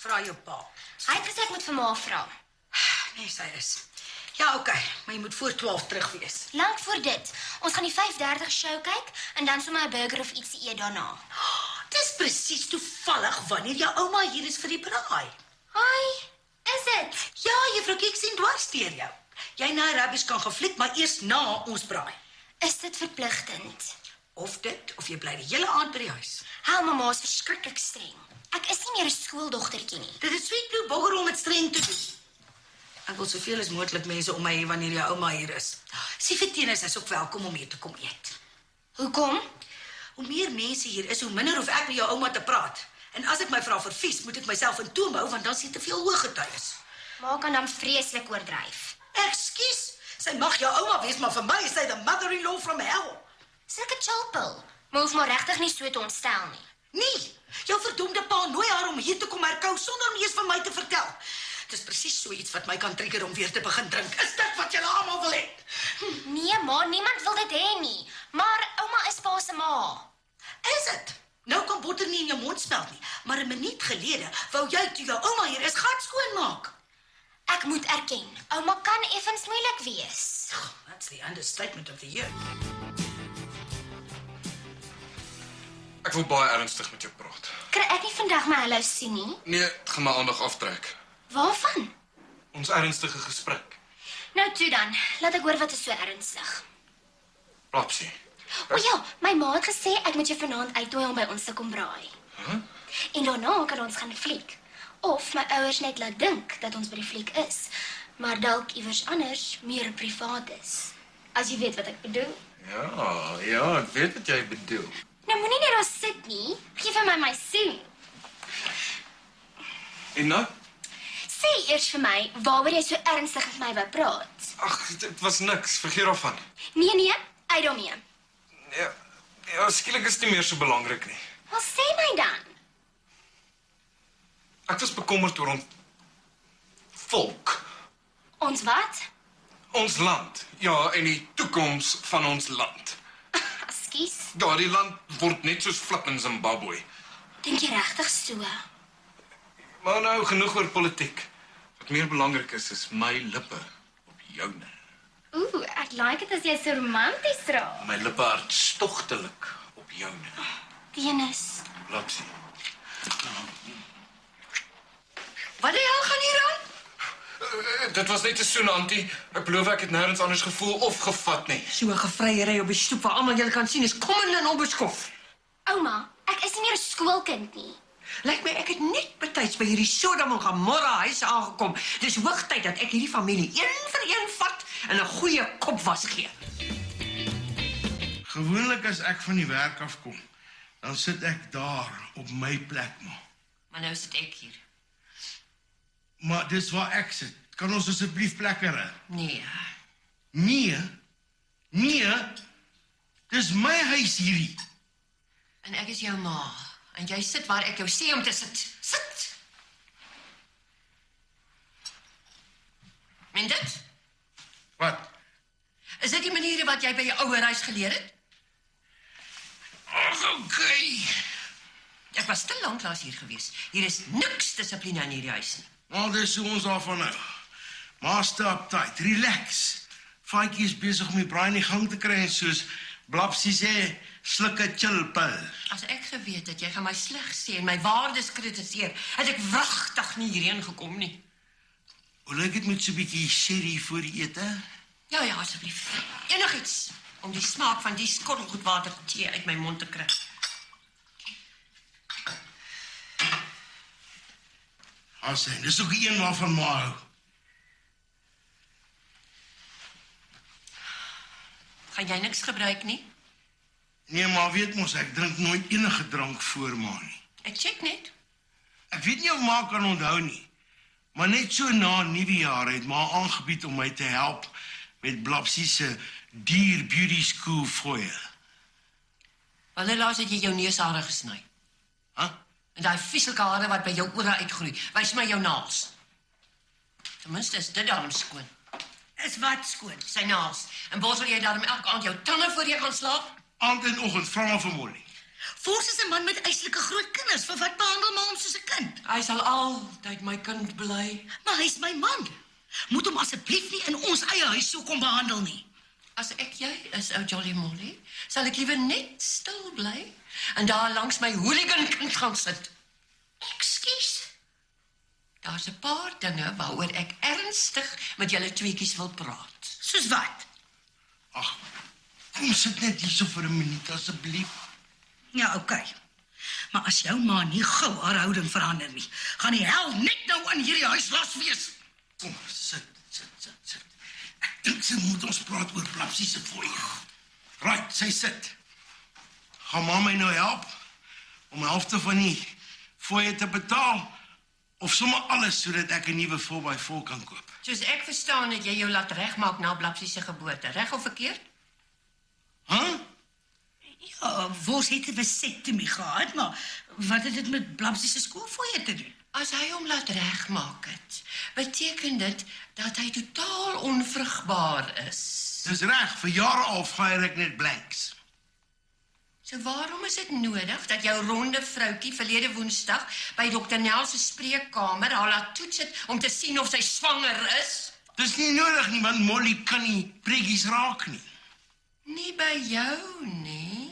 vra jou pa? Hy het gesê ek moet vir ma vra. Nee, sy is. Ja, oké, maar jy moet voor 12 terug wees. Lank voor dit. Ons gaan die 5:30 show kyk en dan sommer 'n burger of ietsie eet daarna. Dis presies toevallig wanneer jou ouma hier is vir die braai. Hi, is dit? Ja, juffrou Kiek sien dwars deur jou. Jy en hy rubbies kan gefliek, maar eers na ons braai. Is dit verpligtend? Of dit, of jy bly die hele aand by die huis. Hou mamma is verskriklik streng. Ek is nie meer 'n skooldogtertjie nie. Dit is Sweetblue bogger om met streng te doen. Ek wil soveel as moontlik mense om my hê wanneer jou ouma hier is. Siefieteenis is ook welkom om hier te kom eet. Hoekom? Hoe meer mense hier is, hoe minder hoef ek met jou ouma te praat. En as ek my vra vervies, moet ek myself in toom hou, want dan sien te veel hooggetuies. Ma kan dan vreeslik oordryf. Ekskuus, sy mag jou ouma wees, maar vir my is sy the mother-in-law from hell. Sulke chilpil. Maar hoef maar regtig nie so te ontstel nie. Nee, jou verdomde pa nooi haar om hier te kom herkou sonder om eers van my te vertel. Dit is presies so iets wat my kan trigger om weer te begin drink. Is dit wat julle almal wil hê? Nee, ma, niemand wil dit hê nie. Maar ouma is pa se ma. Is dit? Nou kan botter nie in jou mond smelt nie, maar 'n minuut gelede wou jy toe jou ouma hier is gat skoonmaak. Ek moet erken, ouma kan effens moeilik wees. That's the understatement of the year. Ek wil baie ernstig met jou praat. Kry ek nie vandag my hallo sien nie? Nee, dit gaan my aandag aftrek. Waarvan? Ons ernstige gesprek. Nou toe dan, laat ek hoor wat is so ernstig. Plapsie. O ja, my ma het gesê ek moet jou vanaand uitnooi om by ons te kom braai. En daarna kan ons gaan fliek. Of my ouers net laat dink dat ons by die fliek is, maar dalk iewers anders meer privaat is. As jy weet wat ek bedoel. Ja, ek weet wat jy bedoel. Nou moenie net daar sit nie. Geef vir my soen. En nou? Sê eers vir my waaroor jy so ernstig met my wou praat. Ag, dit was niks, vergeet daarvan. Nee, uit daarmee. Ja, skielik is dit nie meer so belangrik nie. Wel sê my dan. Ek was bekommerd oor ons volk, Ons wat? ons land. Ja, en die toekoms van ons land. Ekskuus. Daardie land word net soos flippin Zimbabwe. Dink jy regtig so? Maar nou genoeg oor politiek. Wat meer belangrik is my lippe op joune. Ek like dit as jy so romanties raak. My lippe hartstogtelik op joune. Venus. Lapsie. Wat die hel gaan hier aan? Dit was net 'n soen, Antie. Ek beloof ek het nêrens anders gevoel of gevat nie. So 'n gevryery op die stoep waar almal julle kan sien is kom en onbeskof. Ouma, ek is nie meer 'n skoolkind nie. Lyk my ek het net betyds by hierdie Sodom en Gomorra huis aangekom. Dis hoogtyd dat ek hierdie familie een vir een vat en 'n goeie kopwas gee. Gewoonlik as ek van die werk afkom, dan sit ek daar op my plek maar. Maar nou sit ek hier. Maar dis waar ek sit. Kan ons asseblief plekke ry? Nee. Nee. Dis my huis hierdie. En ek is jou ma. En jy sit waar ek jou sê om te sit. Sit! En dit? Wat? Is dit die maniere wat jy by jou ouer huis geleer het? Ag, okay. Ek was te lank laas hier gewees. Hier is niks dissipline in hierdie huis nie. Maar dis hoe ons daarvan nou. Master uptight, relax. Faitjie is besig om die braai in die gang te kry en soos Blapsie sê, sluk 'n chillpil. As ek geweet het jy gaan my sleg sê en my waardes kritiseer, het ek wragtig nie hierheen gekom nie. Hoe lyk dit met so 'n bietjie sherry voor die ete? Ja, asseblief. Enigiets om die smaak van die skottelgoedwater tee uit my mond te kry. Asyn, dis ook die een waarvan ma hou. Gaan jy niks gebruik nie? Nee, maar weet mos, ek drink nooit enige drank voor ma nie. Ek check net. Ek weet nie of ma kan onthou nie, maar net so na Nuwejaar het ma aangebied om my te help met Blapsie se Deer Beauty School fooie. Wanneer laas het jy jou neushare gesny? Huh? En daai vieslike hare wat by jou ore uitgroei, wys my jou naels. Ten minste is dit darm skoon. Is wat skoon. Sy naels. En borsel jy daarom elke aand jou tande voor jy gaan slaap? Aand en oggend, vra maar vir Molly. Fors is 'n man met eislike groot kinders. Vir wat behandel ma hom soos 'n kind? Hy sal altyd my kind bly. Maar hy's my man. Moet hom asseblief nie in ons eie huis so kom behandel nie. As ek jy is, ou Jolly Molly, sal ek liewer net stil bly en daar langs my hooligan kind gaan sit. Ekskuus. Daar's 'n paar dinge waaroor ek ernstig met julle tweeetjies wil praat. Soos wat? Ag, kom sit net hierso vir 'n minuut asseblief. Ja, okay. Maar as jou ma nie gou haar houding verander nie, gaan die hel net nou in hierdie huis los wees. Kom, sit. Ek dink sy moet ons praat oor Blapsie se fooie. Right, sy sit. Gaan ma my nou help om die helfte van die fooie te betaal of sommer alles sodat ek 'n nuwe 4x4 kan koop? Soos ek verstaan het jy jou laat regmaak na Blapsie se geboorte, reg of verkeerd? Ja, Vos het 'n vasektomie gehad, maar wat het dit met Blapsie se skoolfooie te doen? As hy hom laat regmaak het, beteken dit dat hy totaal onvrugbaar is. Dis reg, vir jare al fire ek net blanks. So waarom is dit nodig dat jou ronde vroutjie verlede Woensdag by Dr. Nel se spreekkamer haar laat toets het om te sien of sy swanger is? Dis nie nodig nie, want Molly kan nie preggies raak nie. Nie by jou nie.